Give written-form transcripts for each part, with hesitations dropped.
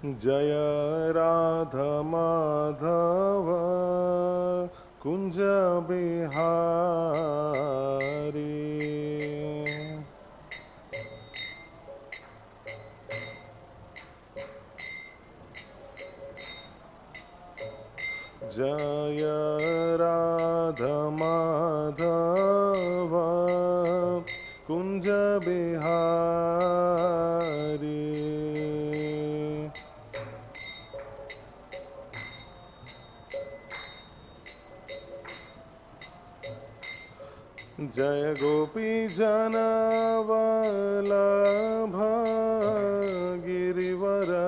जय राधा माधव कुंज बिहारी। जय राधा माधव कुंज बिहारी। जय गोपी जन वल्लभ गिरिवरधारी।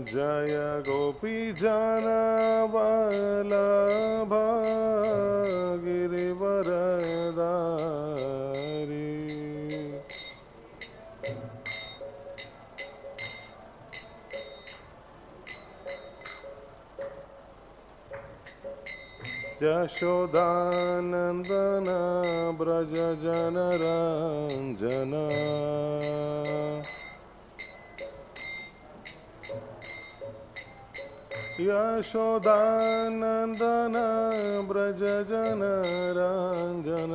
जय गोपी जन वल्लभ गिरिवरधारी। यशोदानंदन ब्रज जन रंजन। यशोदानंदन ब्रज जन रंजन।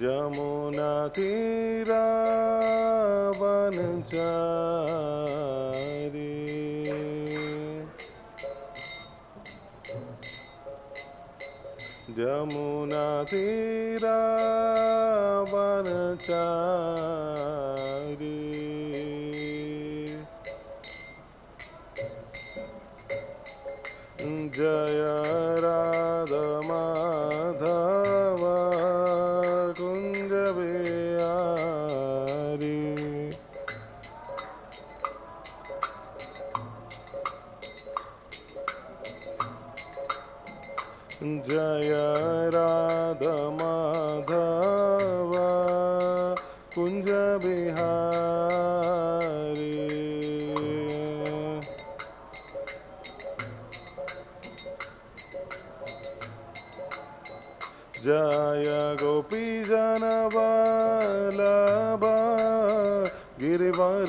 यमुना तीरावनचारी। यमुना तीरावनचारी। जय राधा माधव कुंज बिहारी। जय राधा माधव कुंज बिहारी। जय गोपी जन वल्लभ गिरिवरधारी।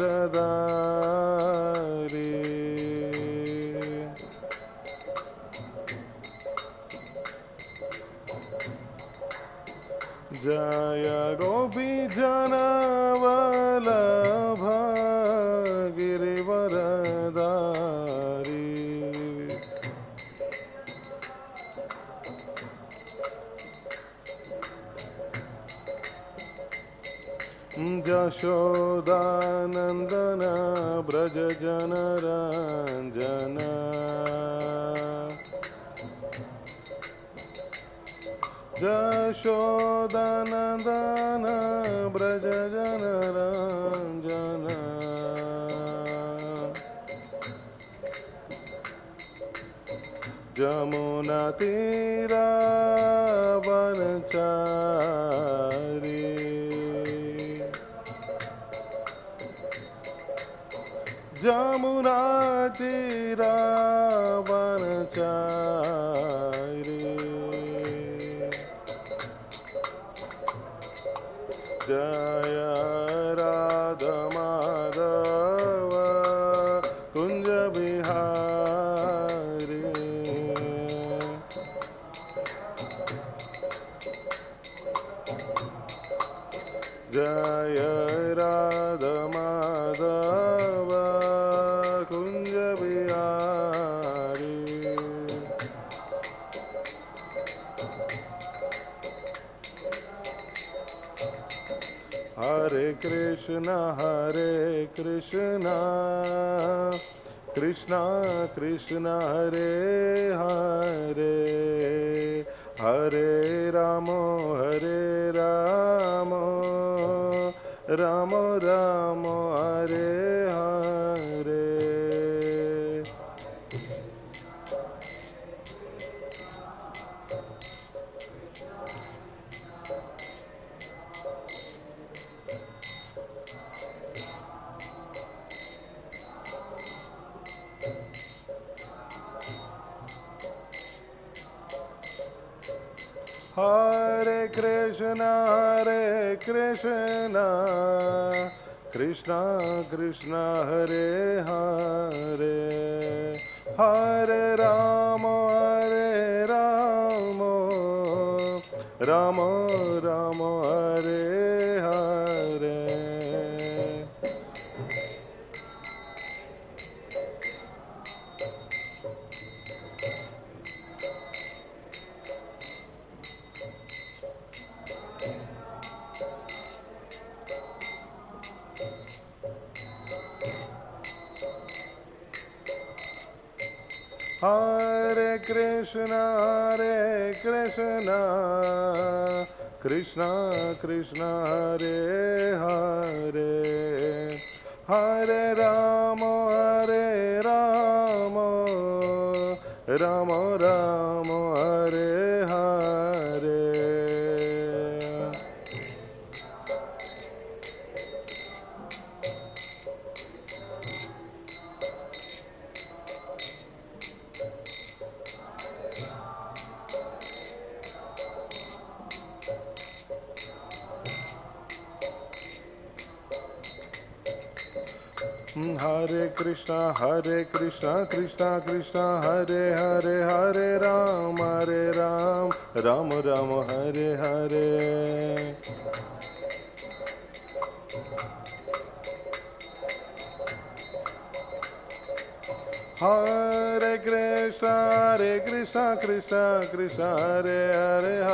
जय गोपी जन वल्लभ गिरिवरधारी। यशोदानंदन ब्रज जन रंजन। यशोदानंदन ब्रज जन रंजन। यमुना तीरावनचारी। यमुना तीरावनचारी। जय राधा माधव कुंज बिहारी। जय राधा माधव कुंज बिहारी। हरे कृष्णा कृष्णा कृष्णा हरे हरे, हरे Ram Ram Ram Hare Hare. Hare Krishna, Krishna Krishna, Hare Hare, Hare Rama, Rama Rama, Hare Hare. Hare Krishna, Krishna Krishna, Hare Hare, Hare Rama, Rama Rama, Hare Hare. Hare Krishna, Krishna Krishna, Hare Hare, Hare Ram, Ram Ram, Hare Hare. Hare Krishna, Krishna Krishna, Hare Hare,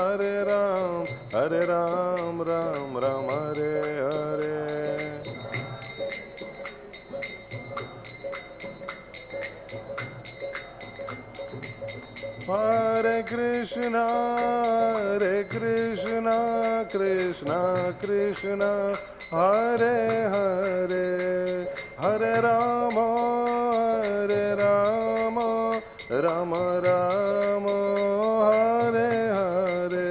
Hare Ram, Ram Ram, Hare Hare. Hare Krishna, Krishna Krishna, Hare Hare, Hare Rama, Rama Rama, Hare Hare.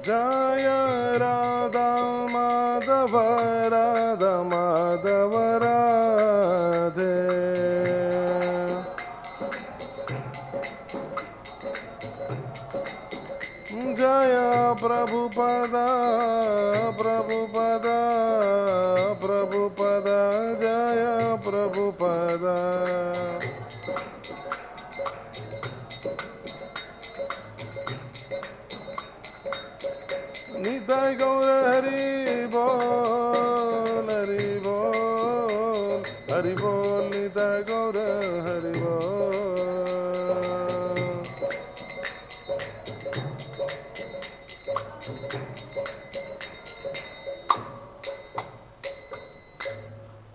Jaya Radha Madhava, Radha Madhava Radhe. Jaya Prabhupada, Jaya Prabhupada. Nitai Gaura Hari Bol, Hari Bol, Nitai Gaura Hari Bol.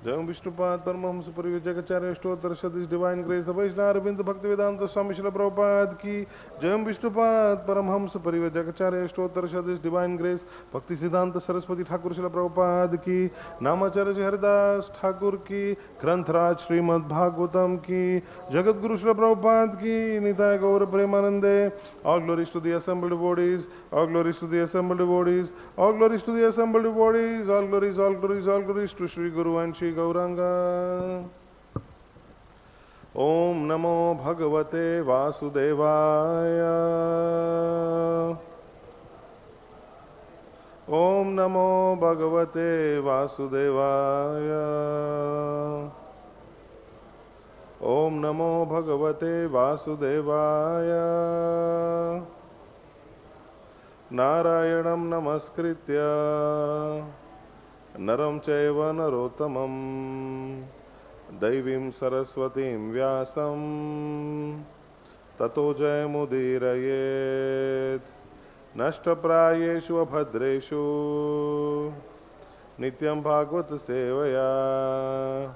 Jayam Vishnupad Paramahams Parivyajacharya Stotra Shadis Divine Grace, the Vaishnava Arvind Bhaktivedanta Swami Srila Prabhupada ki. Jayam Vishnupad Paramahams Parivyajacharya Stotra Shadis Divine Grace, Bhakti Siddhanta Saraswati Thakur Srila Prabhupada ki. Namacharya Haridas Thakur ki. Granth-raj Srimad Bhagavatam ki. Jagat Guru Srila Prabhupada ki. Nitai Gaur Premanande. All glories to the assembled devotees. All glories to the assembled devotees. All glories to the assembled devotees. All glories to Sri Guru and Sri Gauranga. Om Namo Bhagavate Vasudevaya. Om Namo Bhagavate Vasudevaya. Om Namo Bhagavate Vasudevaya. Narayanam Namaskritya Naram Chaiva Narottamam Daivim Saraswatim Vyasam Tato Jayamudirayet Nashtaprayeshu Abhadreshu Nityam Bhagavata Sevaya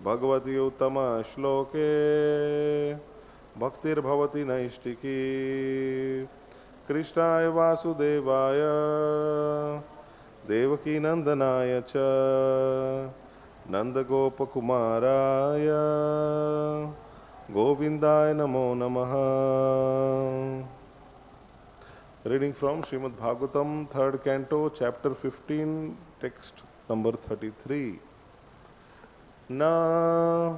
Bhagavati Uttama Shloke Bhaktir Bhavati Naishtiki Krishnaya Vasudevaya Devaki Nandanaya cha Nandagopakumaraya Govindaya Namo Namaha. Reading from Srimad Bhagavatam, 3rd Canto, Chapter 15, text number 33. Na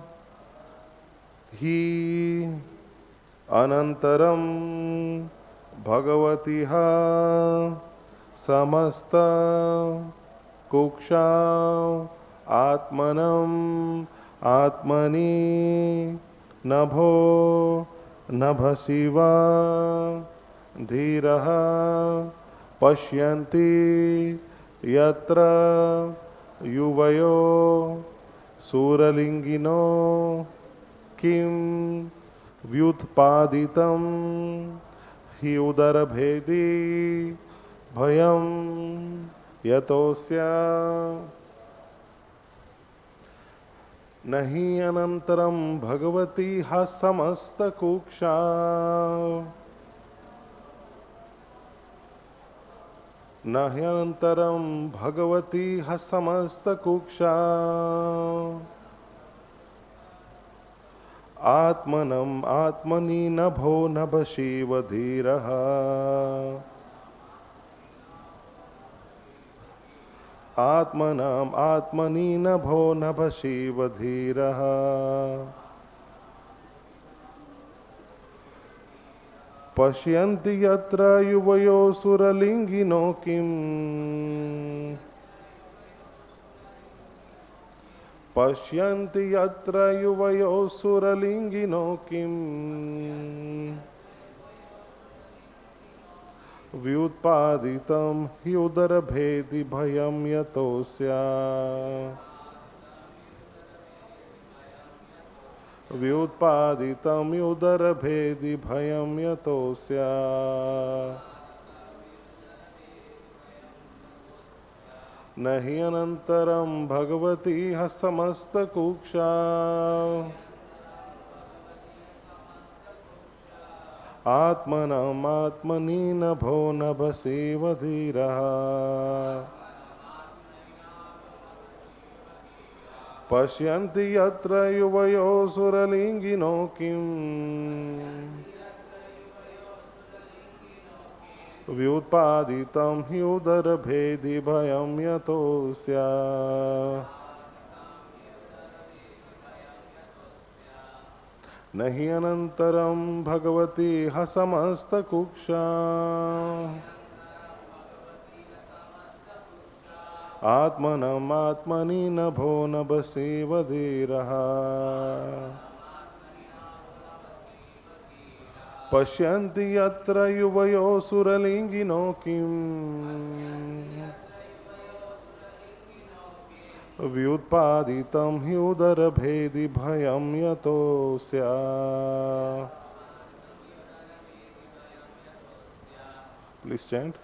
hi anantaram bhagavatīha samasta-kukṣāv ātmānam ātmani nabho nabhasīva dhīrāḥ paśyanti yatra yuvayoḥ sura-liṅginoḥ kim vyutpāditaṁ hi udara-bhedi bhayaṁ yatosya nahi anantaram bhagavatīha samasta-kukṣāv nahi anantaram bhagavatīha samasta-kukṣāv ātmānam ātmani nabho nabhasīva dhīrāḥ ātmānam ātmani nabho nabhasīva dhīrāḥ paśyanti yatra yuvayoḥ sura-liṅginoḥ kim paśyanti yatra yuvayoḥ sura-liṅginoḥ kim vyutpāditaṁ hi udara-bhedi bhayaṁ yatosya vyutpāditaṁ udara-bhedi bhayaṁ yatosya nahi anantaram bhagavatīha samasta-kukṣāv ātmānam ātmani nabho nabhasīva dhīrāḥ paśyanti yatra yuvayoḥ sura-liṅginoḥ kim vyutpāditaṁ hi udara-bhedi bhayaṁ yatosya nahi anantaram bhagavatīha samasta-kukṣāv ātmānam ātmani nabho nabhasīva dhīrāḥ paśyanti yatra yuvayoḥ sura-liṅginoḥ kim vyutpāditaṁ hi udara-bhedi bhayaṁ yatosya please chant.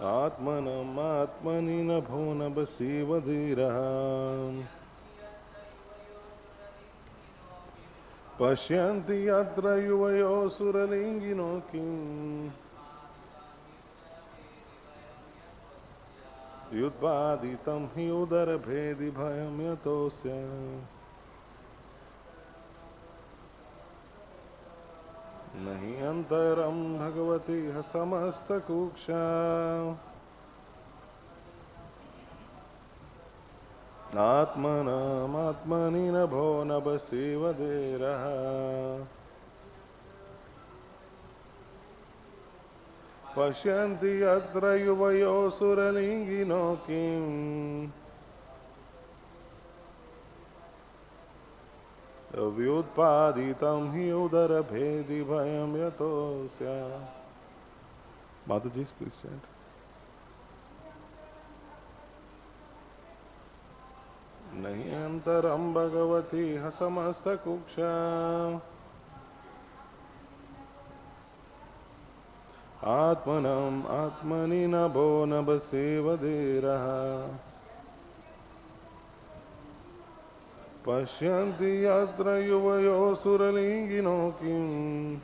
ātmānam ātmani nabho nabhasīva dhīrāḥ paśyanti yatra yuvayoḥ sura-liṅginoḥ kim vyutpāditaṁ hi udara-bhedi bhayaṁ yatosya nahi antaram bhagavatīha samasta-kukṣāv ātmānam ātmani nabho nabhasīva dhīrāḥ paśyanti yatra yuvayoḥ sura-liṅginoḥ kim vyutpāditaṁ hi udara-bhedi bhayaṁ yatosya. Madhav, please chant. nahi antaram bhagavatīha samasta-kukṣāv ātmānam ātmani nabho nabhasīva dhīrāḥ paśyanti yatra yuvayoḥ sura-liṅginoḥ kim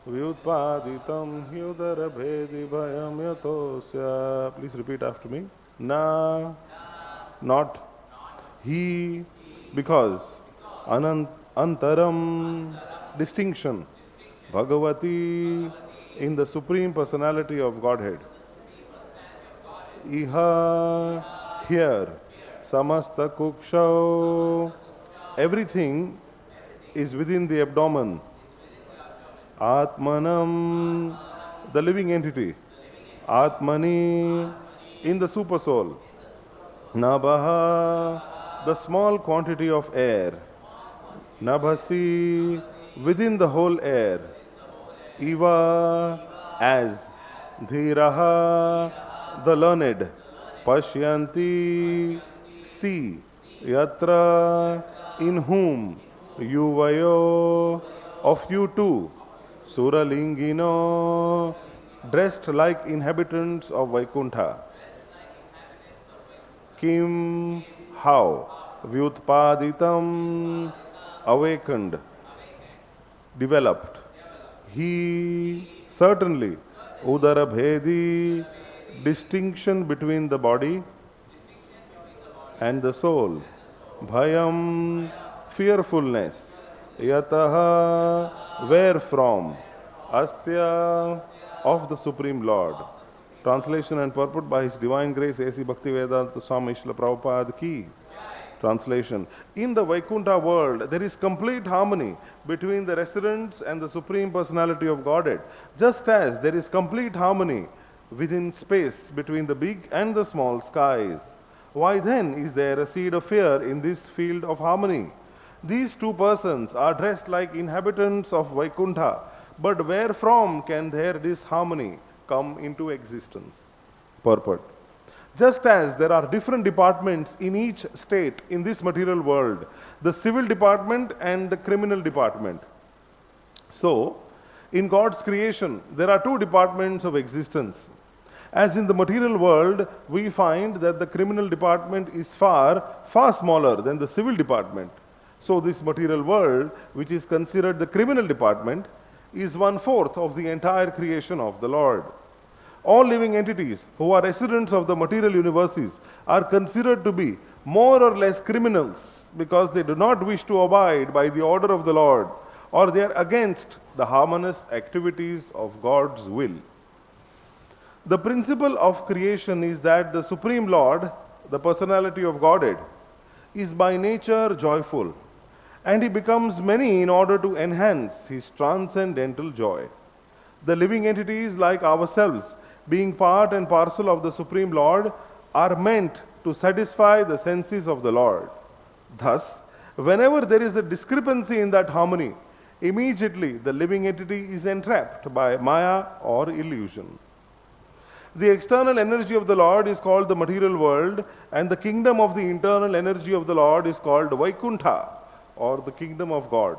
vyutpāditaṁ udara-bhedi bhayaṁ yato. Please repeat after me. Na, not. He, because. Antaram, distinction. Bhagavati, in the Supreme Personality of Godhead. Iha, here. Samasta-kukṣāv, everything is within the abdomen. ātmānam, the living entity. ātmani, in the Supersoul. Nabhaḥ, the small quantity of air. nabhasi, within the whole air. Iva, as. dhīrāḥ, the learned. paśyanti, see. Yatra, in whom. yuvayoḥ, of you too. sura-liṅginoḥ, dressed like inhabitants of Vaikuṇṭha. Kim, how. vyutpāditaṁ, awakened, developed. He, certainly. udara-bhedi, distinction between the body and the soul. bhayaṁ, fearfulness. yato, where from. asya, of the Supreme Lord. Translation and purport by His Divine Grace A.C. Bhaktivedanta Swami Srila Prabhupada ki. Translation. In the Vaikuṇṭha world, there is complete harmony between the residents and the Supreme Personality of Godhead, just as there is complete harmony within space between the big and the small skies. Why then is there a seed of fear in this field of harmony? These two persons are dressed like inhabitants of Vaikuṇṭha, but where from can their disharmony come into existence? Purport. Just as there are different departments in each state in this material world, the civil department and the criminal department. So, in God's creation, there are two departments of existence. As in the material world, we find that the criminal department is far smaller than the civil department. So this material world, which is considered the criminal department, is 1/4 of the entire creation of the Lord. All living entities who are residents of the material universes are considered to be more or less criminals because they do not wish to abide by the order of the Lord, or they are against the harmonious activities of God's will. The principle of creation is that the Supreme Lord, the Personality of Godhead, is by nature joyful, and He becomes many in order to enhance His transcendental joy. The living entities like ourselves, being part and parcel of the Supreme Lord, are meant to satisfy the senses of the Lord. Thus, whenever there is a discrepancy in that harmony, immediately the living entity is entrapped by maya or illusion. The external energy of the Lord is called the material world, and the kingdom of the internal energy of the Lord is called Vaikuṇṭha, or the kingdom of God.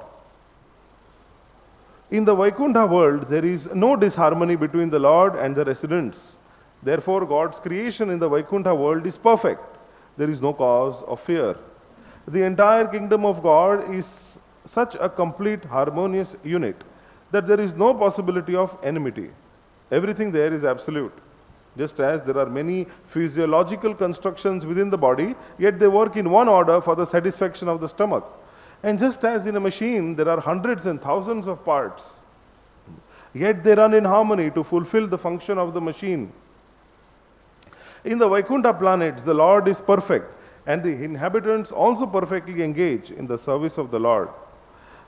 In the Vaikuṇṭha world, there is no disharmony between the Lord and the residents. Therefore, God's creation in the Vaikuṇṭha world is perfect. There is no cause of fear. The entire kingdom of God is such a complete harmonious unit that there is no possibility of enmity. Everything there is absolute. Just as there are many physiological constructions within the body, yet they work in one order for the satisfaction of the stomach. And just as in a machine, there are hundreds and thousands of parts, yet they run in harmony to fulfill the function of the machine. In the Vaikuṇṭha planets, the Lord is perfect, and the inhabitants also perfectly engage in the service of the Lord.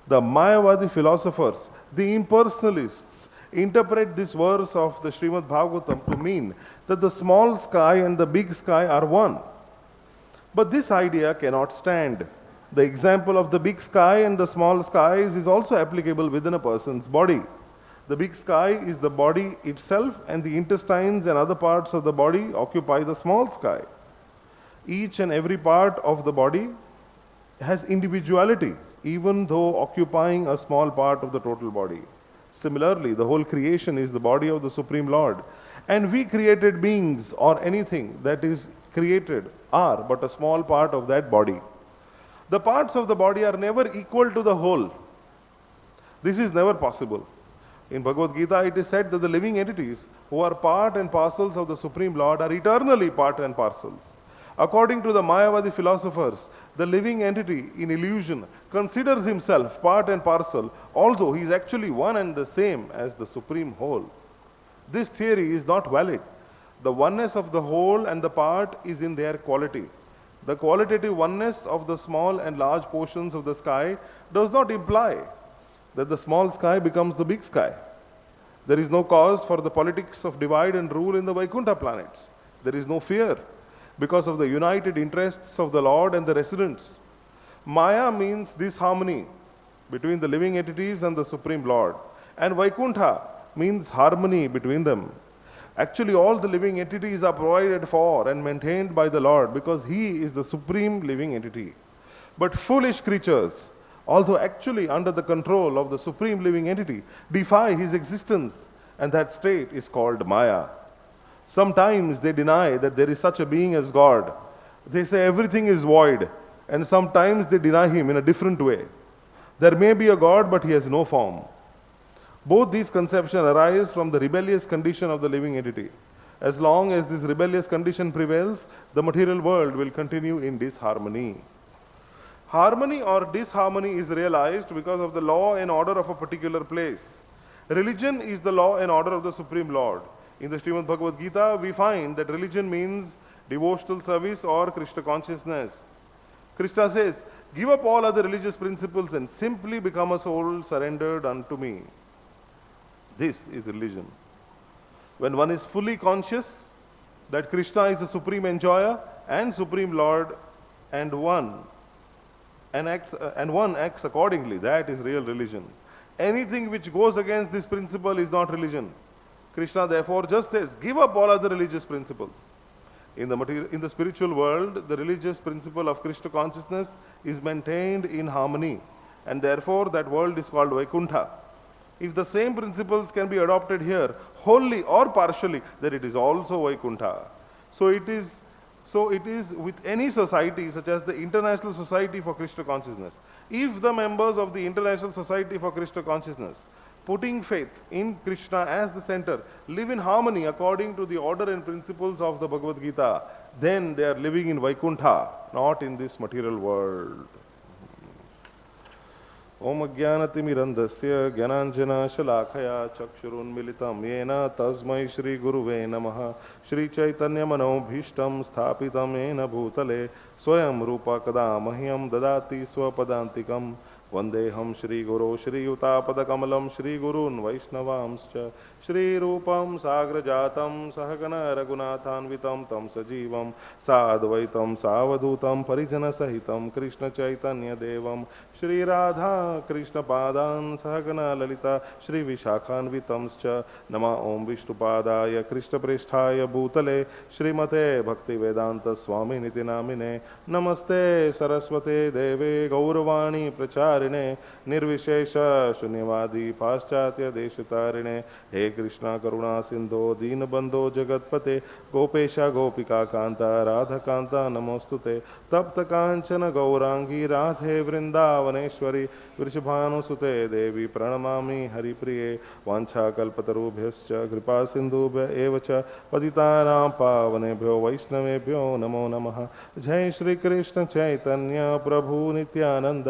The Mayavadi philosophers, the impersonalists, interpret this verse of the Srimad Bhagavatam to mean that the small sky and the big sky are one. But this idea cannot stand. The example of the big sky and the small skies is also applicable within a person's body. The big sky is the body itself, and the intestines and other parts of the body occupy the small sky. Each and every part of the body has individuality, even though occupying a small part of the total body. Similarly, the whole creation is the body of the Supreme Lord, and we created beings or anything that is created are but a small part of that body. The parts of the body are never equal to the whole. This is never possible. In Bhagavad Gita, it is said that the living entities who are part and parcels of the Supreme Lord are eternally part and parcels. According to the Mayavadi philosophers, the living entity in illusion considers himself part and parcel, although he is actually one and the same as the Supreme Whole. This theory is not valid. The oneness of the whole and the part is in their quality. The qualitative oneness of the small and large portions of the sky does not imply that the small sky becomes the big sky. There is no cause for the politics of divide and rule in the Vaikuṇṭha planets. There is no fear because of the united interests of the Lord and the residents. Maya means disharmony between the living entities and the Supreme Lord, and Vaikuṇṭha means harmony between them. Actually, all the living entities are provided for and maintained by the Lord because He is the supreme living entity. But foolish creatures, although actually under the control of the supreme living entity, defy His existence, and that state is called Maya. Sometimes they deny that there is such a being as God. They say everything is void, and sometimes they deny Him in a different way. There may be a God, but He has no form. Both these conceptions arise from the rebellious condition of the living entity. As long as this rebellious condition prevails, the material world will continue in disharmony. Harmony or disharmony is realized because of the law and order of a particular place. Religion is the law and order of the Supreme Lord. In the Srimad Bhagavad Gita, we find that religion means devotional service or Krishna consciousness. Krishna says, "Give up all other religious principles and simply become a soul surrendered unto me." This is religion. When one is fully conscious that Krishna is the supreme enjoyer and supreme Lord, and one acts accordingly, that is real religion. Anything which goes against this principle is not religion. Krishna therefore just says, give up all other religious principles. In the spiritual world, the religious principle of Krishna consciousness is maintained in harmony, and therefore that world is called Vaikuṇṭha. If the same principles can be adopted here, wholly or partially, then it is also Vaikuṇṭha. So it is with any society, such as the International Society for Krishna Consciousness. If the members of the International Society for Krishna Consciousness, putting faith in Krishna as the center, live in harmony according to the order and principles of the Bhagavad Gita, then they are living in Vaikuṇṭha, not in this material world. Om Ajnanatimirandasya Gyananjana Shalakaya Chakshurunmilitam Yena Tasmai Shri Guruve Namaha Shri Chaitanya Manobhishtam Sthapitam Yena Bhutale Swayam Rupa Kada Mahyam Dadati Swapadantikam Vandeham Shri Guru Shri Yuta-pada-kamalam Shri Gurun Vaishnavamscha Shri Rupam Sagrajatam Sahagana Raghunathanvitam Tam Sajivam Sadvaitam Savadutam Parijana Sahitam Krishna Chaitanya Devam Shri Radha Krishna Padan Sahagana Lalita Shri Vishakhanvitamscha Nama Om Vishnupadaya Krishna Presthaya Bhutale Shrimate Bhakti Vedanta Swami Niti Namine Namaste Saraswate Deve Gauravani Prachar निर्विशेष शून्यवादी पाश्चात्य देशतारिणे हे कृष्णा करुणा सिंधो दीनबंधो जगतपते गोपेशा गोपिका कांता राधा कांता नमोस्तुते तप्त कांचन गौरांगी राधे वृंदावनेश्वरी वृषभानुसुते देवी प्रणमामि हरिप्रिये वाञ्छाकल्पतरुभ्यश्च कृपा सिन्धुभ्य एव च पतितानां पावनेभ्यो वैष्णवेभ्यो नमो नमः। जय श्री कृष्ण चैतन्य प्रभु नित्यानंद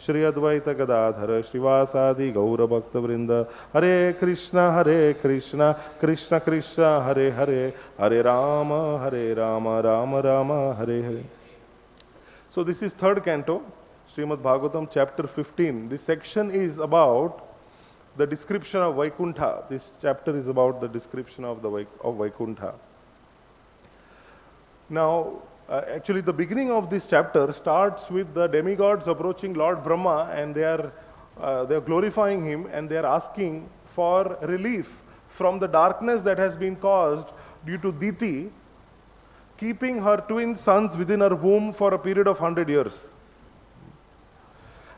श्री अद्वैत गदाधर श्रीवासादि गौर भक्त वृंद। हरे Krishna Krishna Krishna Hare Hare Hare Ram Ram Ram Hare Hare. So this is third canto, Srimad Bhagavatam chapter 15. This section is about the description of Vaikuṇṭha. This chapter is about the description of Vaikuṇṭha. Now, actually the beginning of this chapter starts with the demigods approaching Lord Brahma, and they are glorifying him, and they are asking for relief from the darkness that has been caused due to Diti keeping her twin sons within her womb for a period of 100 years.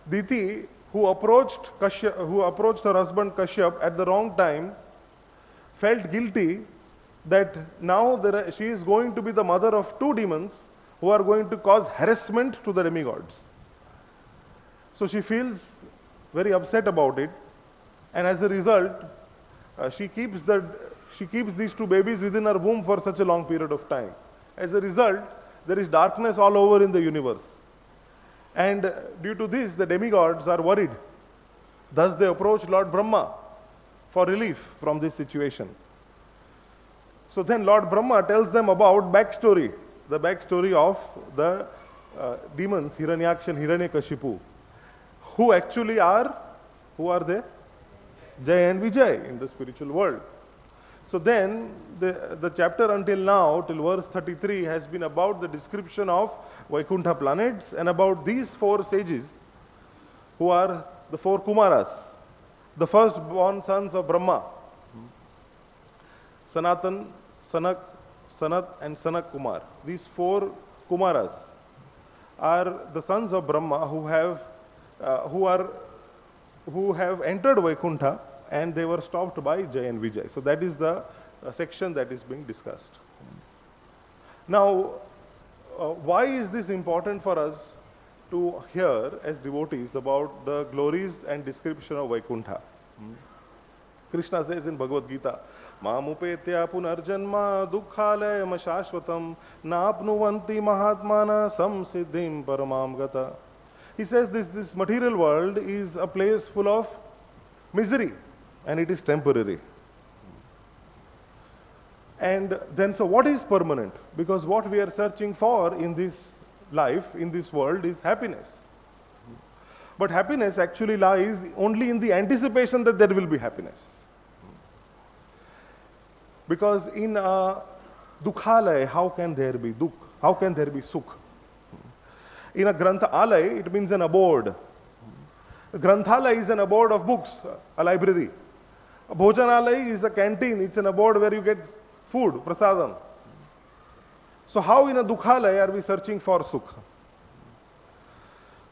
Diti, who approached her husband Kashyap at the wrong time, felt guilty that now she is going to be the mother of two demons who are going to cause harassment to the demigods. So she feels very upset about it, and as a result, she keeps these two babies within her womb for such a long period of time. As a result, there is darkness all over in the universe. And due to this, the demigods are worried. Thus they approach Lord Brahma for relief from this situation. So then Lord Brahma tells them about the backstory of the demons, Hiranyaksha and Hiranyakashipu, who actually are, who are they? Jay and Vijay in the spiritual world. So then the chapter until now, till verse 33, has been about the description of Vaikuṇṭha planets and about these four sages who are the four Kumaras, the first-born sons of Brahma, Sanatan, Sanak, Sanat and Sanak Kumar. These four Kumaras are the sons of Brahma who have entered Vaikuṇṭha, and they were stopped by Jay and Vijay. So that is the section that is being discussed. Now, why is this important for us to hear as devotees about the glories and description of Vaikuṇṭha? Krishna says in Bhagavad Gita, Mamupetya punarjanma dukkhalayam shashvatam naapnuvanti mahatmana samsiddhim paramam gata. He says this material world is a place full of misery, and it is temporary. And then, so what is permanent? Because what we are searching for in this life, in this world, is happiness. But happiness actually lies only in the anticipation that there will be happiness. Because in a dukkhalaya, how can there be dukh? How can there be sukh? In a granthalaya, it means an abode. A granthalaya is an abode of books, a library. A bhojanalaya is a canteen, it's an abode where you get food, prasadam. So how in a dukkhalaya are we searching for sukha?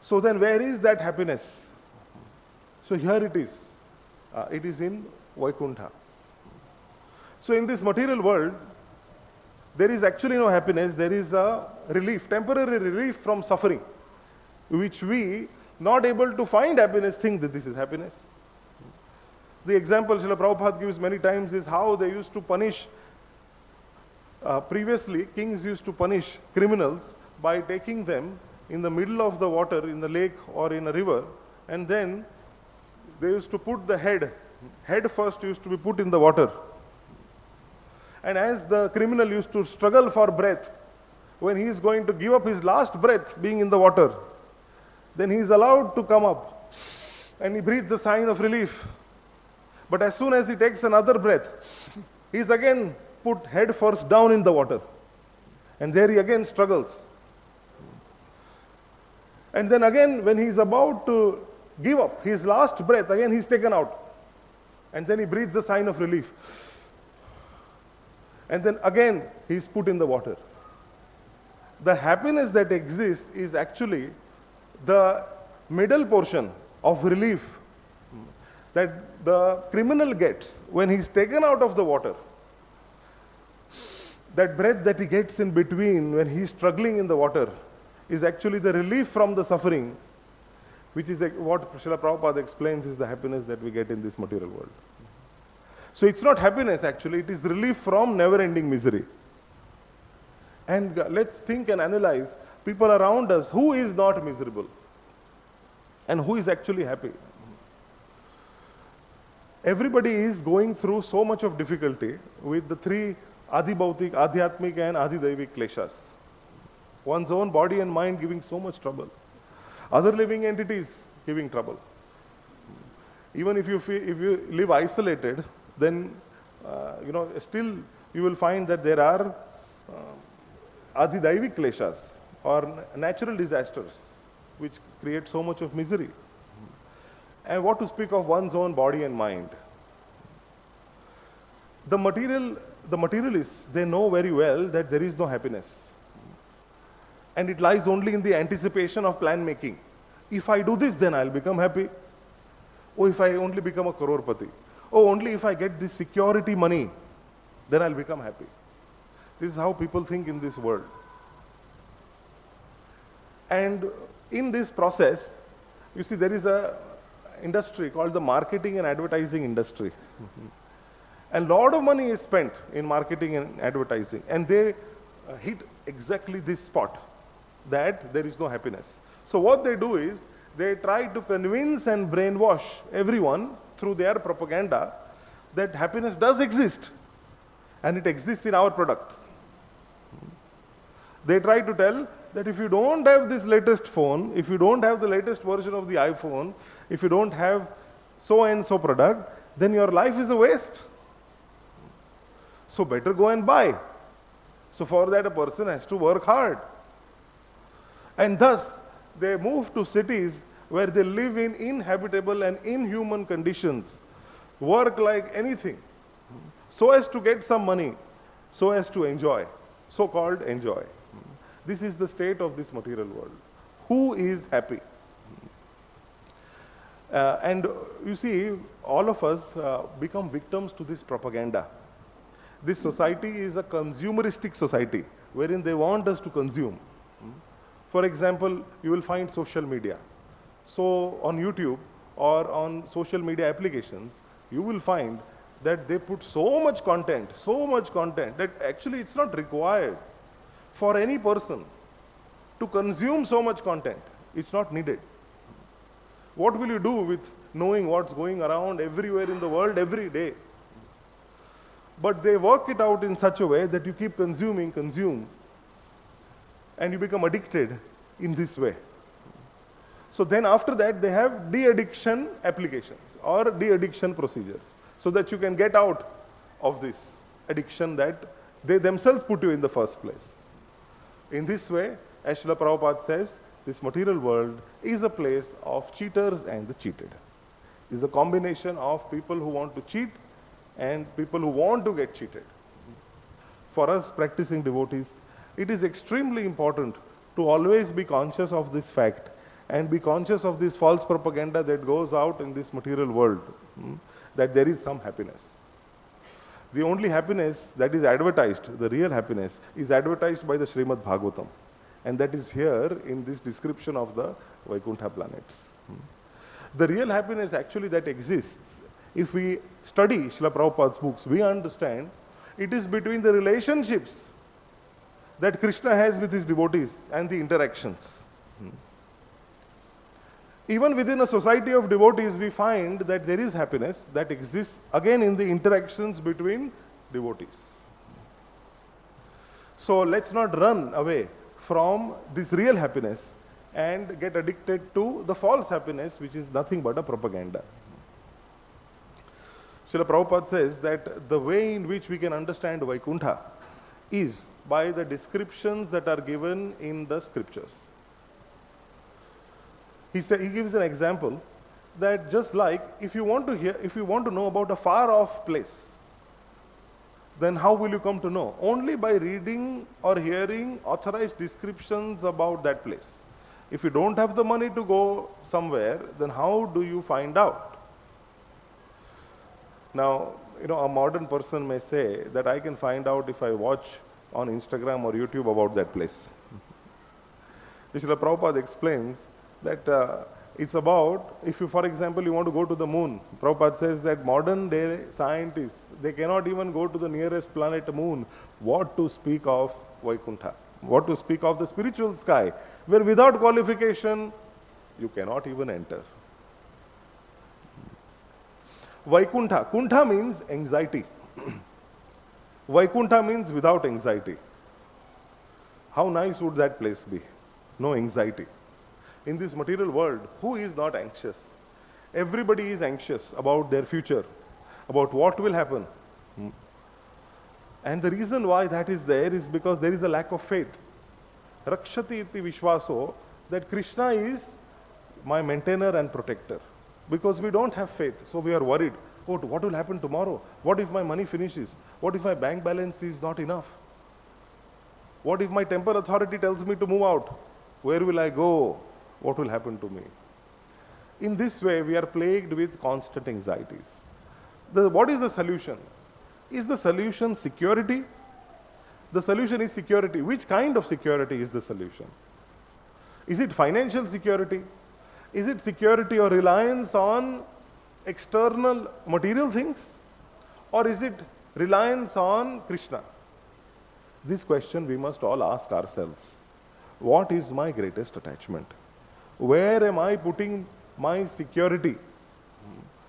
So then where is that happiness? So here it is. It is in Vaikuṇṭha. So in this material world, there is actually no happiness, there is a relief, temporary relief from suffering, which we, not able to find happiness, think that this is happiness. The example Srila Prabhupada gives many times is how they used to punish, previously kings used to punish criminals by taking them in the middle of the water, in the lake or in a river, and then they used to put the head first used to be put in the water. And as the criminal used to struggle for breath, when he is going to give up his last breath being in the water, then he is allowed to come up and he breathes a sign of relief. But as soon as he takes another breath, he is again put head first down in the water. And there he again struggles. And then again, when he is about to give up his last breath, again he is taken out. And then he breathes a sign of relief. And then again he is put in the water. The happiness that exists is actually the middle portion of relief that the criminal gets when he is taken out of the water. That breath that he gets in between when he is struggling in the water is actually the relief from the suffering, which is what Srila Prabhupada explains is the happiness that we get in this material world. So it's not happiness actually, it is relief from never-ending misery. And let's think and analyze people around us, who is not miserable and who is actually happy. Everybody is going through so much of difficulty with the three adhibhautik, adhyatmik and adhidaivik kleshas. One's own body and mind giving so much trouble. Other living entities giving trouble. Even if you live isolated, then still you will find that there are adhidaivik kleshas or natural disasters which create so much of misery. And what to speak of one's own body and mind. The materialists, they know very well that there is no happiness. And it lies only in the anticipation of plan making. If I do this, then I'll become happy. Oh, if I only become a crorepati. Oh, only if I get this security money, then I'll become happy. This is how people think in this world. And in this process, you see, there is a industry called the marketing and advertising industry. And a lot of money is spent in marketing and advertising, and they hit exactly this spot, that there is no happiness. So what they do is, they try to convince and brainwash everyone through their propaganda that happiness does exist, and it exists in our product. They try to tell that if you don't have this latest phone, if you don't have the latest version of the iPhone, if you don't have so and so product, then your life is a waste. So better go and buy. So for that, a person has to work hard. And thus, they move to cities where they live in inhabitable and inhuman conditions, work like anything, so as to get some money, so as to enjoy, so-called enjoy. This is the state of this material world. Who is happy? And you see, all of us become victims to this propaganda. This society is a consumeristic society, wherein they want us to consume. For example, you will find social media. So on YouTube or on social media applications, you will find that they put so much content, that actually it's not required for any person to consume so much content. It's not needed. What will you do with knowing what's going around everywhere in the world every day? But they work it out in such a way that you keep consuming, and you become addicted in this way. So then after that, they have de-addiction applications or de-addiction procedures, so that you can get out of this addiction that they themselves put you in the first place. In this way, as Srila Prabhupada says, this material world is a place of cheaters and the cheated. It is a combination of people who want to cheat and people who want to get cheated. For us practicing devotees, it is extremely important to always be conscious of this fact and be conscious of this false propaganda that goes out in this material world, that there is some happiness. The only happiness that is advertised, the real happiness, is advertised by the Srimad Bhagavatam. And that is here in this description of the Vaikuṇṭha planets. The real happiness actually that exists, if we study Srila Prabhupada's books, we understand it is between the relationships that Krishna has with his devotees and the interactions. Even within a society of devotees, we find that there is happiness that exists again in the interactions between devotees. So let's not run away from this real happiness and get addicted to the false happiness, which is nothing but a propaganda. Srila Prabhupada says that the way in which we can understand Vaikuṇṭha is by the descriptions that are given in the scriptures. He gives an example that just like if you want to know about a far off place, then how will you come to know? Only by reading or hearing authorized descriptions about that place. If you don't have the money to go somewhere, then how do you find out? Now, a modern person may say that I can find out if I watch on Instagram or YouTube about that place. Srila Prabhupada explains that it's about, if you, for example, you want to go to the moon, Prabhupada says that modern day scientists, they cannot even go to the nearest planet moon. What to speak of Vaikuṇṭha? What to speak of the spiritual sky, where without qualification, you cannot even enter. Vaikuṇṭha. Kuṇṭha means anxiety. Vaikuṇṭha means without anxiety. How nice would that place be? No anxiety. In this material world, who is not anxious? Everybody is anxious about their future, about what will happen. And the reason why that is there is because there is a lack of faith. Rakshati iti vishvaso, that Krishna is my maintainer and protector. Because we don't have faith, so we are worried. Oh, what will happen tomorrow? What if my money finishes? What if my bank balance is not enough? What if my temple authority tells me to move out? Where will I go? What will happen to me? In this way, we are plagued with constant anxieties. What is the solution? Is the solution security? The solution is security. Which kind of security is the solution? Is it financial security? Is it security or reliance on external material things? or is it reliance on Krishna? This question we must all ask ourselves. What is my greatest attachment? Where am I putting my security?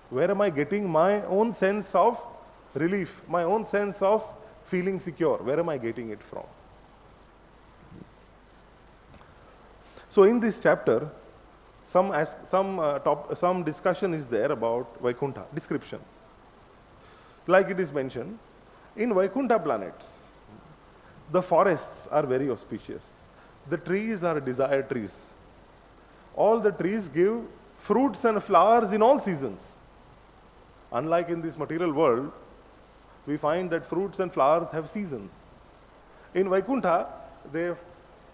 Where am I getting my own sense of relief, my own sense of feeling secure? Where am I getting it from? So in this chapter, some discussion is there about Vaikuṇṭha, description. Like it is mentioned, in Vaikuṇṭha planets, the forests are very auspicious. The trees are desired trees. All the trees give fruits and flowers in all seasons. Unlike in this material world, we find that fruits and flowers have seasons. In Vaikuṇṭha, they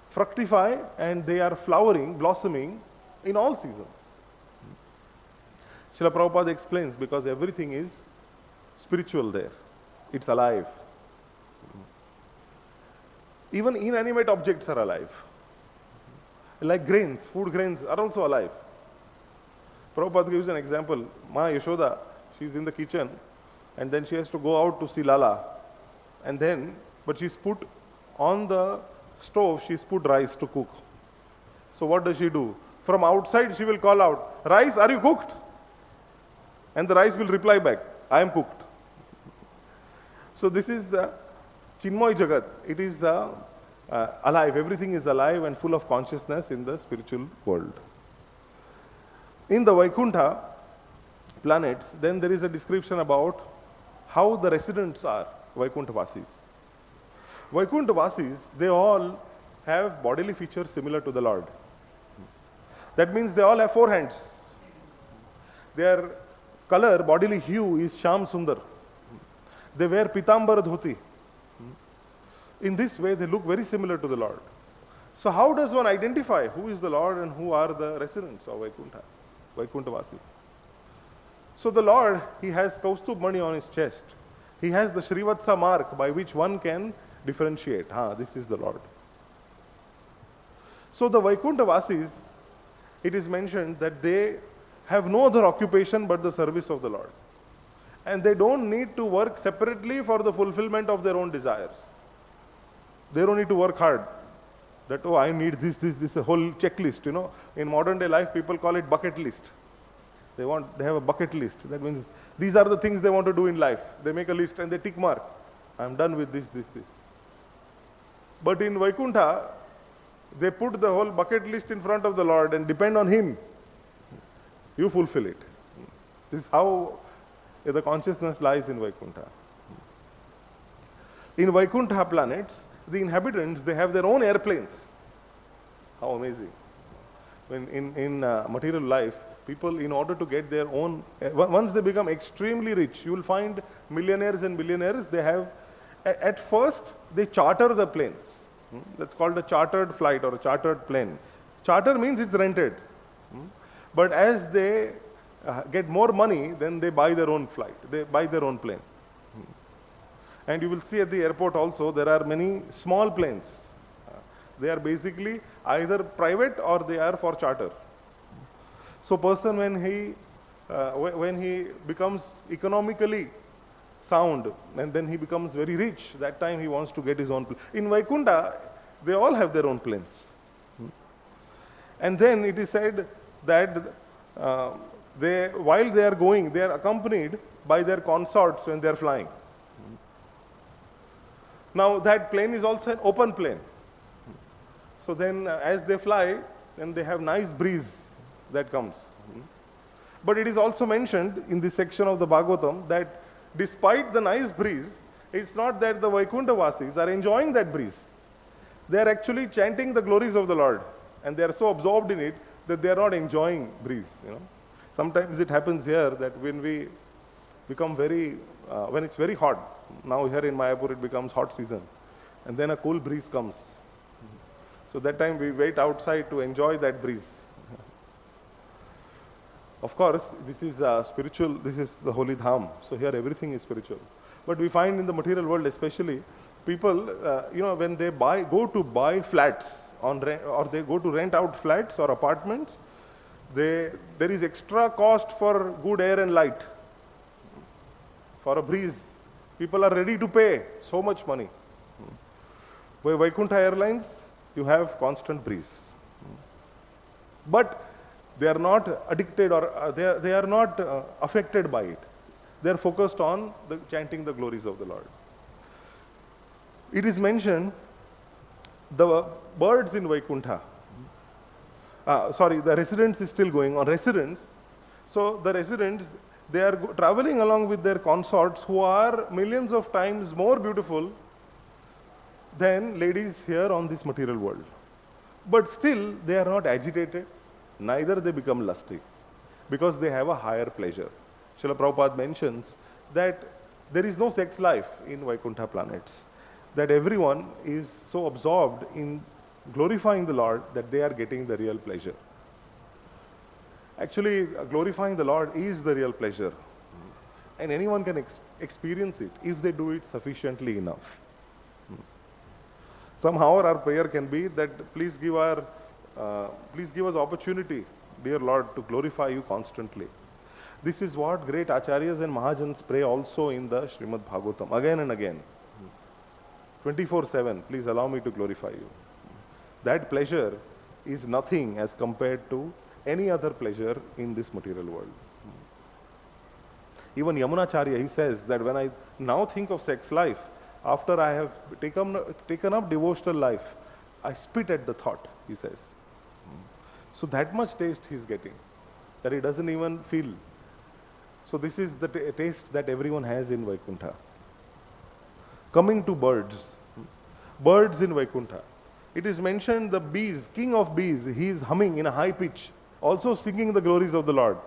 fructify and they are flowering, blossoming in all seasons. Srila Prabhupada explains, because everything is spiritual there. It's alive. Even inanimate objects are alive. Like grains, food grains are also alive. Prabhupada gives an example. Ma Yashoda, she's in the kitchen and then she has to go out to see Lala. And then, but she's put on the stove, she's put rice to cook. So what does she do? From outside she will call out, "Rice, are you cooked?" And the rice will reply back, "I am cooked." So this is the Chinmoy Jagat. It is alive. Everything is alive and full of consciousness in the spiritual world. In the Vaikuṇṭha planets, then there is a description about how the residents are, Vaikuṇṭha-vasis. Vaikuṇṭha-vasis, they all have bodily features similar to the Lord. That means they all have four hands. Their color, bodily hue is Shyam Sundar. They wear Pitambara Dhoti. In this way, they look very similar to the Lord. So how does one identify who is the Lord and who are the residents of Vaikuṇṭha, Vaikuṇṭha-vasis? So the Lord, he has Kaustubh Mani on his chest. He has the Shrivatsa mark by which one can differentiate. This is the Lord. So the Vaikuṇṭha-vasis, it is mentioned that they have no other occupation but the service of the Lord. And they don't need to work separately for the fulfillment of their own desires. They don't need to work hard. That, oh, I need this, a whole checklist, you know. In modern day life, people call it bucket list. They have a bucket list. That means these are the things they want to do in life. They make a list and they tick mark. I'm done with this. But in Vaikuṇṭha, they put the whole bucket list in front of the Lord and depend on Him. You fulfill it. This is how the consciousness lies in Vaikuṇṭha. In Vaikuṇṭha planets, the inhabitants, they have their own airplanes. How amazing. When in material life, people, in order to get their own, once they become extremely rich, you will find millionaires and billionaires, they have, at first, they charter the planes. That's called a chartered flight or a chartered plane. Charter means it's rented. But as they get more money, then they buy their own flight. They buy their own plane. And you will see at the airport also, there are many small planes. They are basically either private or they are for charter. So person, when he becomes economically sound and then he becomes very rich, that time he wants to get his own plane. In Vaikuṇṭha, they all have their own planes. And then it is said that while they are going, they are accompanied by their consorts when they are flying. Now that plane is also an open plane. So then as they fly, then they have nice breeze that comes. But it is also mentioned in this section of the Bhagavatam that despite the nice breeze, it's not that the Vaikuṇṭha-vasis are enjoying that breeze. They are actually chanting the glories of the Lord. And they are so absorbed in it that they are not enjoying breeze. Sometimes it happens here that when we become when it's very hot, now here in Mayapur it becomes hot season, and then a cool breeze comes. So that time we wait outside to enjoy that breeze. Of course, this is spiritual, this is the holy dham, so here everything is spiritual. But we find in the material world especially, people, when they go to buy flats on rent, or they go to rent out flats or apartments, there is extra cost for good air and light, for a breeze, People are ready to pay so much money. By Vaikuṇṭha Airlines, you have constant breeze. But they are not addicted or they are not affected by it. They are focused on chanting the glories of the Lord. It is mentioned the birds in Vaikuṇṭha. The residents is still going on. Residents, so the residents, they are traveling along with their consorts who are millions of times more beautiful than ladies here on this material world. But still, they are not agitated, neither they become lusty, because they have a higher pleasure. Srila Prabhupada mentions that there is no sex life in Vaikuṇṭha planets, that everyone is so absorbed in glorifying the Lord that they are getting the real pleasure. Actually, glorifying the Lord is the real pleasure, and anyone can experience it if they do it sufficiently enough. Somehow our prayer can be that please give us opportunity, dear Lord, to glorify you constantly. This is what great acharyas and mahajans pray also in the Srimad Bhagavatam, again and again. 24/7, please allow me to glorify you. That pleasure is nothing as compared to any other pleasure in this material world. Even Yamunacharya, he says that when I now think of sex life, after I have taken up devotional life, I spit at the thought, he says. So that much taste he's getting, that he doesn't even feel. So this is the taste that everyone has in Vaikuṇṭha. Coming to birds. Birds in Vaikuṇṭha. It is mentioned the bees, king of bees, he is humming in a high pitch, also singing the glories of the Lord.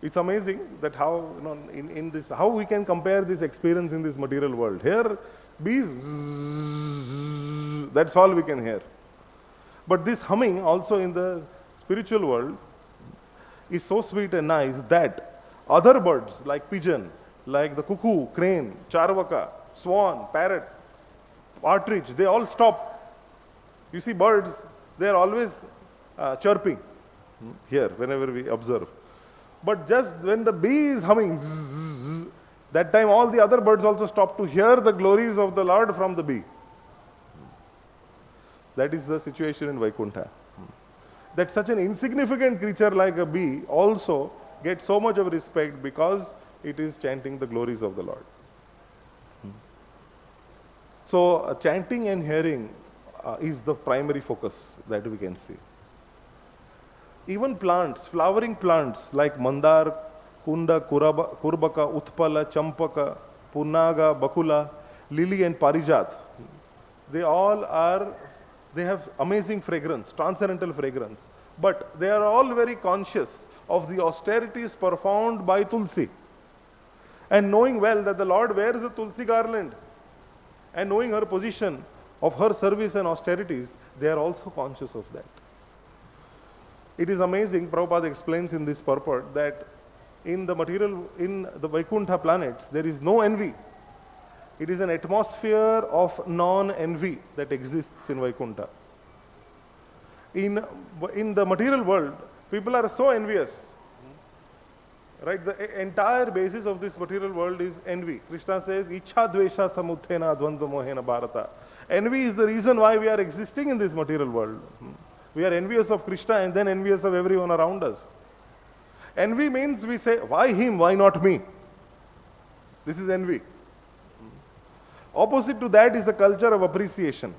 It's amazing that how, in this, how we can compare this experience in this material world. Here, bees, that's all we can hear. But this humming also in the spiritual world is so sweet and nice that other birds like pigeon, like the cuckoo, crane, charvaka, swan, parrot, partridge, they all stop. You see birds, they are always chirping here whenever we observe. But just when the bee is humming, that time all the other birds also stop to hear the glories of the Lord from the bee. That is the situation in Vaikuṇṭha. That such an insignificant creature like a bee also gets so much of respect because it is chanting the glories of the Lord. So chanting and hearing is the primary focus that we can see. Even plants, flowering plants like mandar, kunda, kurbaka, utpala, champaka, punnaga, bakula, lily and parijat, they have amazing fragrance, transcendental fragrance. But they are all very conscious of the austerities performed by Tulsi. And knowing well that the Lord wears a Tulsi garland, and knowing her position of her service and austerities, they are also conscious of that. It is amazing, Prabhupada explains in this purport, that in the Vaikuṇṭha planets, there is no envy. It is an atmosphere of non-envy that exists in Vaikuṇṭha. In the material world, people are so envious. Right? The entire basis of this material world is envy. Krishna says, Ichha dvesha samuthena dvandva mohena bharata. Envy is the reason why we are existing in this material world. We are envious of Krishna and then envious of everyone around us. Envy means we say, why him, why not me? This is envy. Opposite to that is the culture of appreciation,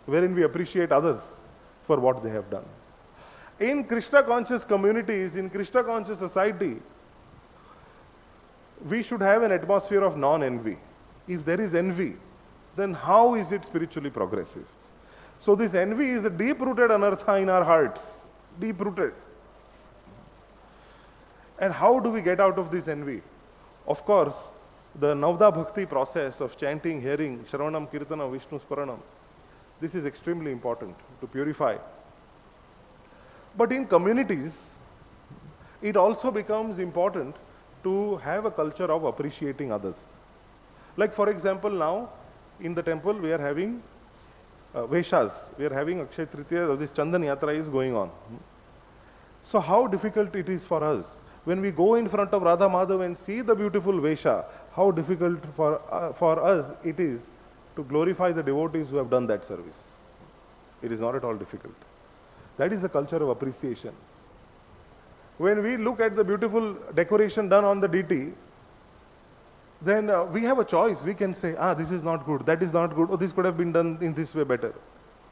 wherein we appreciate others for what they have done. In Krishna conscious communities, in Krishna conscious society, we should have an atmosphere of non-envy. If there is envy, then how is it spiritually progressive? So this envy is a deep-rooted anartha in our hearts, deep-rooted. And how do we get out of this envy? Of course, the Navda Bhakti process of chanting, hearing, Shravanam, Kirtanam, Vishnu Sparanam, this is extremely important to purify. But in communities, it also becomes important to have a culture of appreciating others. Like for example, now in the temple we are having Veshas, we are having Akshay Tritiya, this Chandan Yatra is going on. So how difficult it is for us. When we go in front of Radha Madhav and see the beautiful Vesha, how difficult for us it is to glorify the devotees who have done that service. It is not at all difficult. That is the culture of appreciation. When we look at the beautiful decoration done on the deity, then we have a choice. We can say, this is not good, that is not good, or this could have been done in this way better.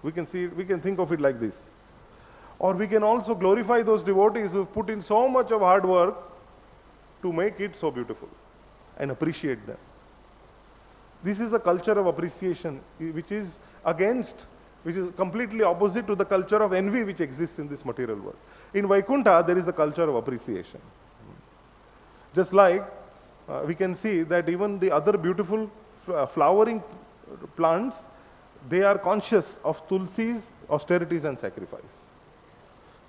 We can think of it like this. Or we can also glorify those devotees who have put in so much of hard work to make it so beautiful and appreciate them. This is a culture of appreciation which is completely opposite to the culture of envy which exists in this material world. In Vaikuṇṭha, there is a culture of appreciation. Just like we can see that even the other beautiful flowering plants, they are conscious of Tulsi's austerities and sacrifice.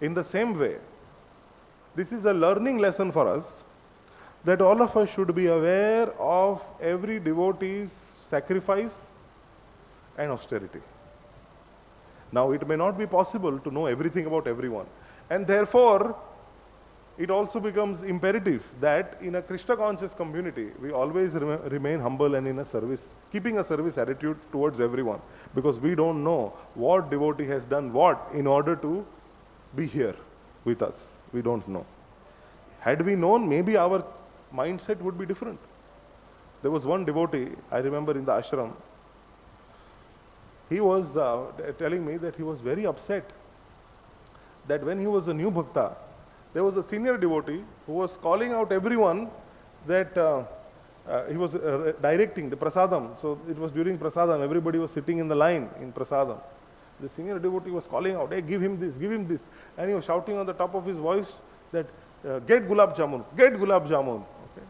In the same way, this is a learning lesson for us that all of us should be aware of every devotee's sacrifice and austerity. Now, it may not be possible to know everything about everyone, and therefore, it also becomes imperative that in a Krishna conscious community, we always remain humble and in a service, keeping a service attitude towards everyone, because we don't know what devotee has done what in order to be here with us. We don't know. Had we known, maybe our mindset would be different. There was one devotee, I remember in the ashram, he was telling me that he was very upset that when he was a new bhakta, there was a senior devotee who was calling out everyone that he was directing the prasadam. So it was during prasadam, everybody was sitting in the line in prasadam. The senior devotee was calling out, hey, give him this, give him this. And he was shouting on the top of his voice that, get gulab jamun, get gulab jamun. Okay.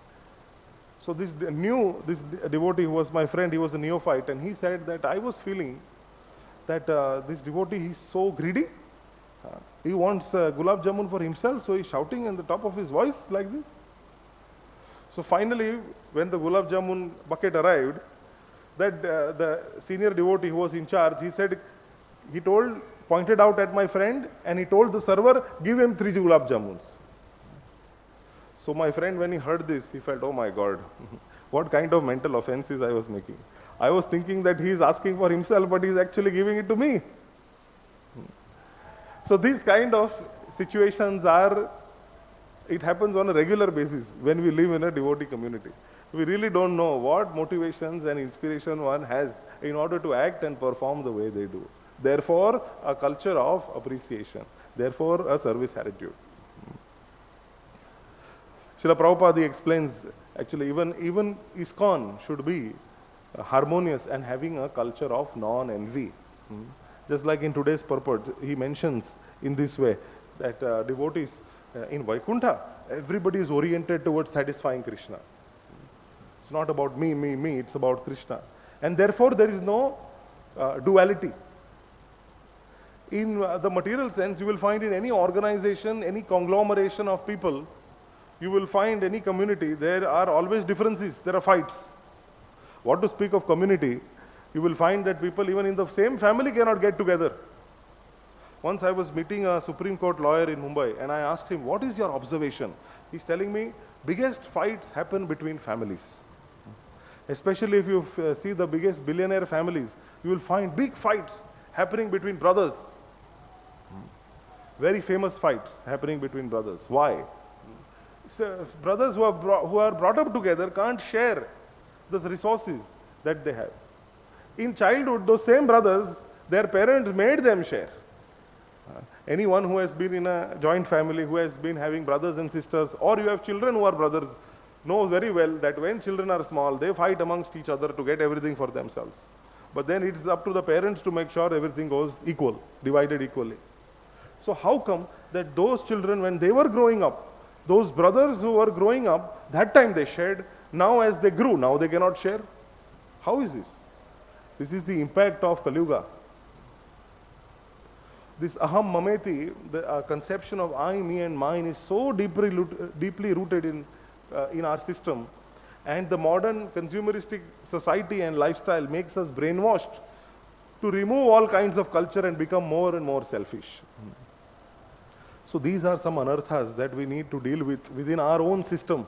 So this devotee who was my friend, he was a neophyte, and he said that I was feeling that this devotee is so greedy. He wants gulab jamun for himself, so he's shouting on the top of his voice like this. So finally, when the gulab jamun bucket arrived, that the senior devotee who was in charge, he pointed out at my friend, and he told the server, give him 3 gulab jamuns. So my friend, when he heard this, he felt, oh my God, what kind of mental offenses I was making. I was thinking that he is asking for himself, but he is actually giving it to me. So these kind of situations it happens on a regular basis when we live in a devotee community. We really don't know what motivations and inspiration one has in order to act and perform the way they do. Therefore, a culture of appreciation. Therefore, a service attitude. Srila Prabhupada explains, actually even ISKCON should be harmonious and having a culture of non-envy. Just like in today's purport, he mentions in this way that devotees in Vaikuṇṭha, everybody is oriented towards satisfying Krishna. It's not about me, it's about Krishna. And therefore, there is no duality. In the material sense, you will find in any organization, any conglomeration of people, you will find any community, there are always differences, there are fights. What to speak of community? You will find that people even in the same family cannot get together. Once I was meeting a Supreme Court lawyer in Mumbai, and I asked him, what is your observation? He's telling me, biggest fights happen between families. Especially if you see the biggest billionaire families, you will find big fights happening between brothers. Very famous fights happening between brothers. Why? So brothers who are brought up together can't share the resources that they have. In childhood, those same brothers, their parents made them share. Anyone who has been in a joint family, who has been having brothers and sisters, or you have children who are brothers, knows very well that when children are small, they fight amongst each other to get everything for themselves. But then it's up to the parents to make sure everything goes equal, divided equally. So how come that those children, when they were growing up, those brothers who were growing up, that time they shared, now as they grew, now they cannot share? How is this? This is the impact of Kali Yuga. This aham mameti, the conception of I, me and mine is so deeply rooted in our system, and the modern consumeristic society and lifestyle makes us brainwashed to remove all kinds of culture and become more and more selfish. So these are some anarthas that we need to deal with within our own system,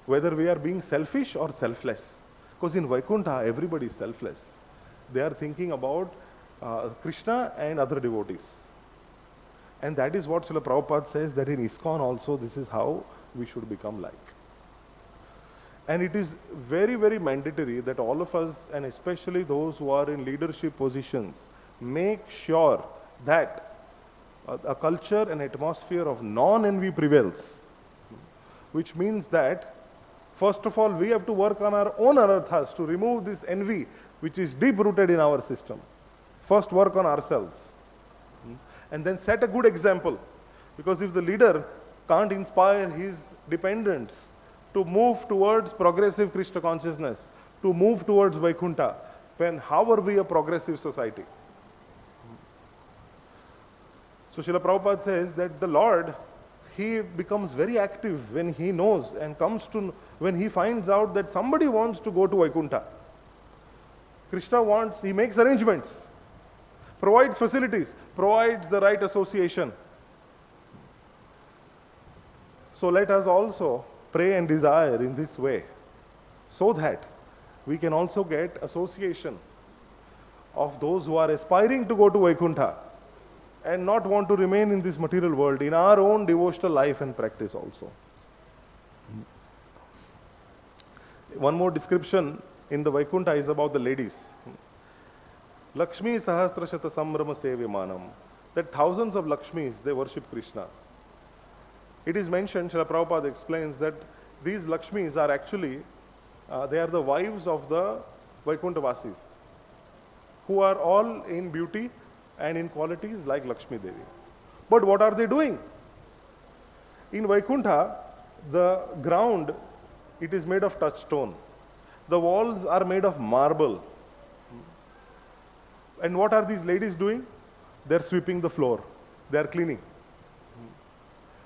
whether we are being selfish or selfless. Because in Vaikuṇṭha, everybody is selfless. They are thinking about Krishna and other devotees. And that is what Srila Prabhupada says, that in ISKCON also this is how we should become like. And it is very, very mandatory that all of us, and especially those who are in leadership positions, make sure that a culture and atmosphere of non-envy prevails. Which means that, first of all, we have to work on our own anarthas to remove this envy which is deep-rooted in our system. First work on ourselves. And then set a good example. Because if the leader can't inspire his dependents to move towards progressive Krishna consciousness, to move towards Vaikuṇṭha, then how are we a progressive society? So Srila Prabhupada says that the Lord, he becomes very active when he knows and when he finds out that somebody wants to go to Vaikuṇṭha. Krishna he makes arrangements, provides facilities, provides the right association. So let us also pray and desire in this way, so that we can also get association of those who are aspiring to go to Vaikuṇṭha and not want to remain in this material world, in our own devotional life and practice also. One more description in the Vaikuṇṭha is about the ladies. Lakshmi sahasrashata sambrama sevyamanam. That thousands of Lakshmis, they worship Krishna. It is mentioned, Srila Prabhupada explains that these Lakshmis are actually, they are the wives of the Vaikuṇṭha-vasis, who are all in beauty and in qualities like Lakshmi Devi. But what are they doing? In Vaikuṇṭha, the ground, it is made of touchstone. The walls are made of marble. And what are these ladies doing? They are sweeping the floor. They are cleaning.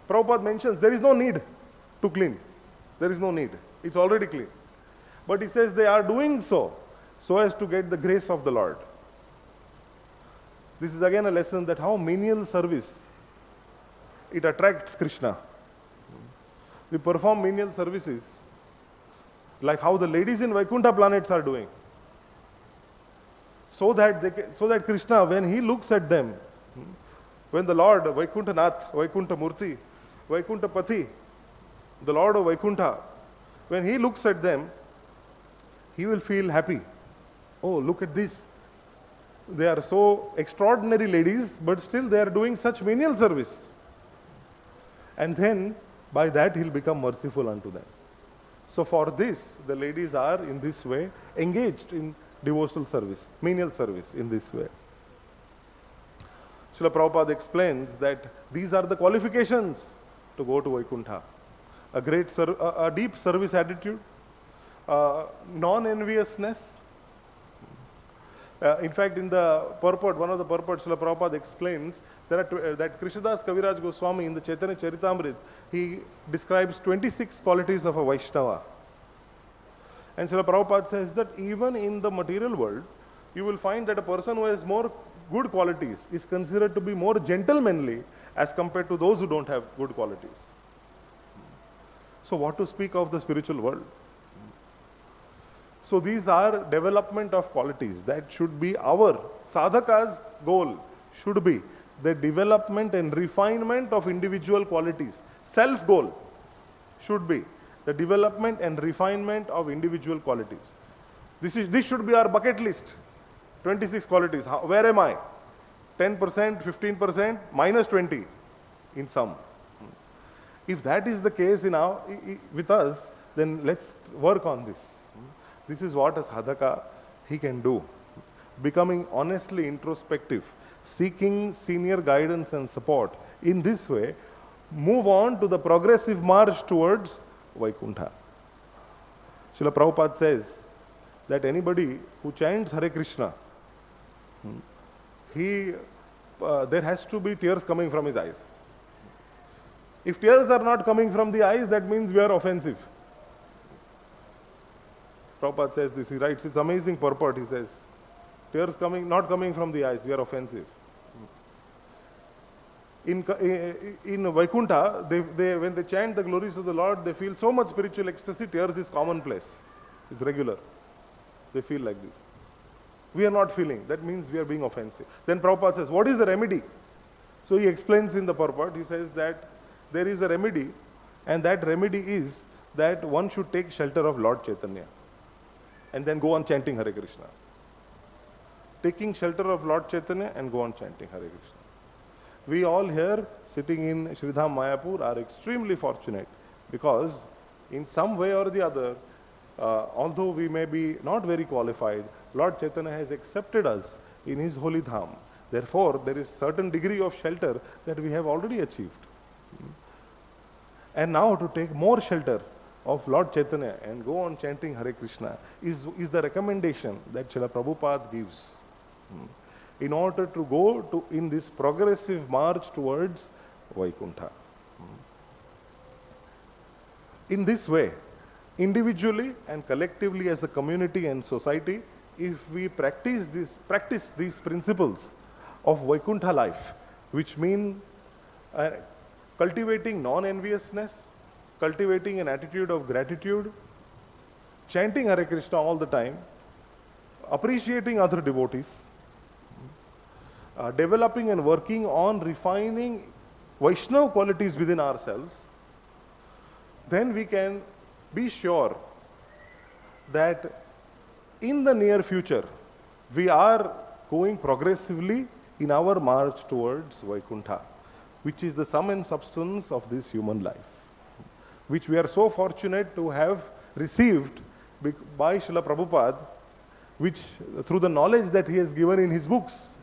Prabhupada mentions there is no need to clean. There is no need. It's already clean. But he says they are doing so as to get the grace of the Lord. This is again a lesson that how menial service, it attracts Krishna. We perform menial services like how the ladies in Vaikuṇṭha planets are doing. So that Krishna, when he looks at them, when the Lord, Vaikuṇṭha-nath, Vaikuṇṭha-murti, Vaikuṇṭha-pati, the Lord of Vaikuṇṭha, when he looks at them, he will feel happy. Oh, look at this. They are so extraordinary ladies, but still they are doing such menial service. And then, by that, he'll become merciful unto them. So for this, the ladies are in this way engaged in devotional service, menial service in this way. Srila Prabhupada explains that these are the qualifications to go to Vaikuṇṭha. A deep service attitude, non-enviousness. In fact, in the purport, one of the purports, Srila Prabhupada explains that Krishnadas Kaviraj Goswami in the Chaitanya Charitamrita, he describes 26 qualities of a Vaishnava. And Srila Prabhupada says that even in the material world, you will find that a person who has more good qualities is considered to be more gentlemanly as compared to those who don't have good qualities. So what to speak of the spiritual world? So these are development of qualities that should be our sadhaka's goal, should be the development and refinement of individual qualities. Self-goal should be the development and refinement of individual qualities. This should be our bucket list. 26 qualities. Where am I? 10%, 15%, minus 20 in some. If that is the case with us, then let's work on this. This is what a sadhaka he can do. Becoming honestly introspective, seeking senior guidance and support. In this way, move on to the progressive march towards Vaikuṇṭha. Srila Prabhupada says that anybody who chants Hare Krishna, there has to be tears coming from his eyes. If tears are not coming from the eyes, that means we are offensive. Prabhupada says this, he writes, it's amazing purport, he says, tears not coming from the eyes, we are offensive. In Vaikuṇṭha, when they chant the glories of the Lord, they feel so much spiritual ecstasy, tears is commonplace. It's regular. They feel like this. We are not feeling. That means we are being offensive. Then Prabhupada says, what is the remedy? So he explains in the purport, he says that there is a remedy, and that remedy is that one should take shelter of Lord Chaitanya and then go on chanting Hare Krishna. Taking shelter of Lord Chaitanya and go on chanting Hare Krishna. We all here sitting in Sridham Mayapur are extremely fortunate because in some way or the other, although we may be not very qualified, Lord Chaitanya has accepted us in his holy dham. Therefore, there is certain degree of shelter that we have already achieved. And now to take more shelter of Lord Chaitanya and go on chanting Hare Krishna is the recommendation that Srila Prabhupada gives in order to go in this progressive march towards Vaikuṇṭha. In this way, individually and collectively as a community and society, if we practice these principles of Vaikuṇṭha life, which mean cultivating non-enviousness, cultivating an attitude of gratitude, chanting Hare Krishna all the time, appreciating other devotees, developing and working on refining Vaishnava qualities within ourselves, then we can be sure that in the near future, we are going progressively in our march towards Vaikuṇṭha, which is the sum and substance of this human life, which we are so fortunate to have received by Srila Prabhupada, which through the knowledge that he has given in his books.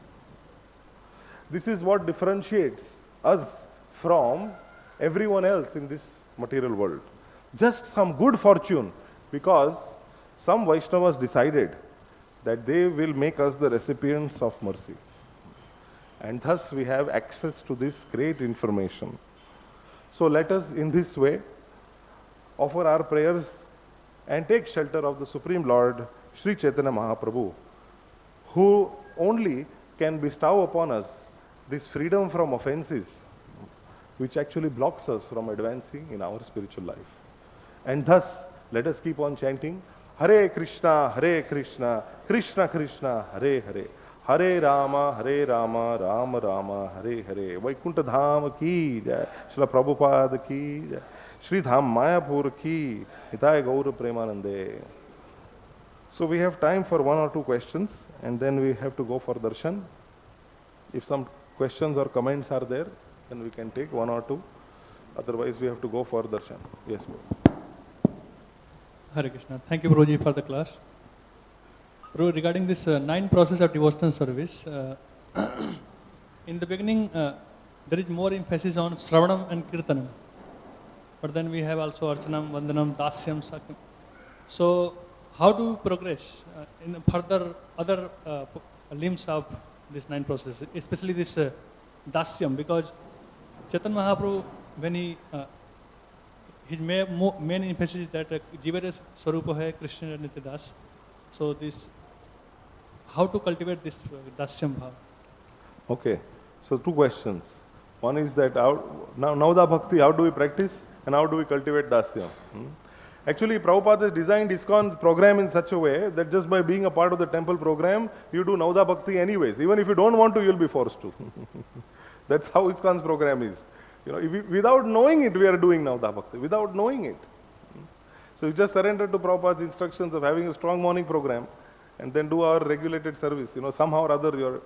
This is what differentiates us from everyone else in this material world. Just some good fortune, because some Vaishnavas decided that they will make us the recipients of mercy. And thus we have access to this great information. So let us in this way offer our prayers and take shelter of the Supreme Lord, Sri Chaitanya Mahaprabhu, who only can bestow upon us this freedom from offenses, which actually blocks us from advancing in our spiritual life. And thus, let us keep on chanting, Hare Krishna, Krishna Krishna, Hare Hare, Hare Rama, Rama Rama, Hare Hare. Vaikuṇṭha Dham ki jai, Srila Prabhupada ki jai, Sri Dham Mayapur ki, Nitai Gaura Premanande. So we have time for one or two questions, and then we have to go for darshan. If some questions or comments are there, then we can take one or two. Otherwise, we have to go for darshan. Yes, Prabhu. Hare Krishna. Thank you, Prabhuji, for the class. Prabhu, regarding this 9 process of devotional service, in the beginning, there is more emphasis on Shravanam and Kirtanam. But then we have also Archanam, Vandanam, Dasyam, Sakyam. So, how do we progress in further other limbs of this 9 processes, especially this Dasyam, because Chaitanya Mahaprabhu, when he his main emphasis is that Jiva Swarupa hai Krishna Nitya Das. So this, how to cultivate this Dasyam bhav? Okay, so 2 questions. One is that Navda Bhakti, how do we practice and how do we cultivate Dasyam? Actually, Prabhupada has designed ISKCON's program in such a way that just by being a part of the temple program, you do Navda Bhakti anyways. Even if you don't want to, you'll be forced to. That's how ISKCON's program is. You know, without knowing it, we are doing Navda Bhakti, without knowing it. So you just surrender to Prabhupada's instructions of having a strong morning program and then do our regulated service. You know, somehow or other,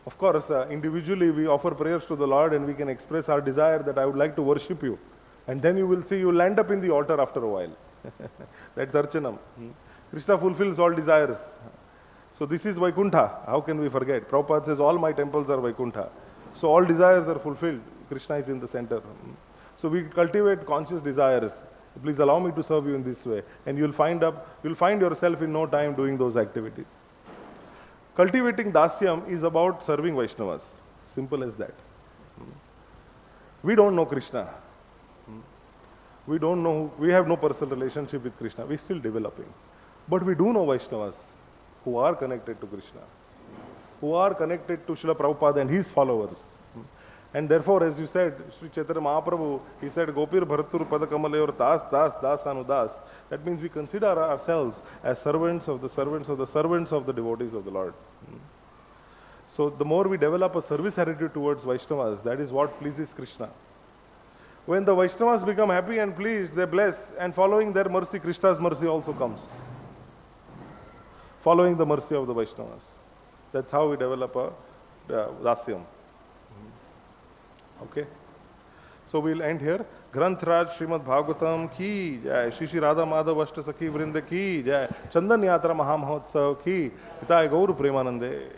of course, individually we offer prayers to the Lord and we can express our desire that I would like to worship you. And then you will see you will end up in the altar after a while. That's Archanam. Krishna fulfills all desires. So this is Vaikuṇṭha. How can we forget? Prabhupada says all my temples are Vaikuṇṭha. So all desires are fulfilled. Krishna is in the center. So we cultivate conscious desires. Please allow me to serve you in this way. And you'll find yourself in no time doing those activities. Cultivating Dasyam is about serving Vaishnavas. Simple as that. We don't know Krishna. We don't know, we have no personal relationship with Krishna. We're still developing. But we do know Vaishnavas who are connected to Krishna, who are connected to Srila Prabhupada and his followers. And therefore, as you said, Sri Chaitanya Mahaprabhu, he said, Gopir Bharatur Padakamale or Das, Das, Das, Anudas. That means we consider ourselves as servants of the servants of the servants of the devotees of the Lord. So the more we develop a service attitude towards Vaishnavas, that is what pleases Krishna. When the Vaishnavas become happy and pleased, they bless, and following their mercy, Krishna's mercy also comes. Following the mercy of the Vaishnavas. That's how we develop a dasyam. Okay? So we'll end here. Granth Raj Srimad Bhagavatam ki jai, Shri Shri Radha Madhav Ashta Sakhi Vrinda ki jai, Chandan Yatra Mahamahotsav ki, Nitai Gaur Premanande.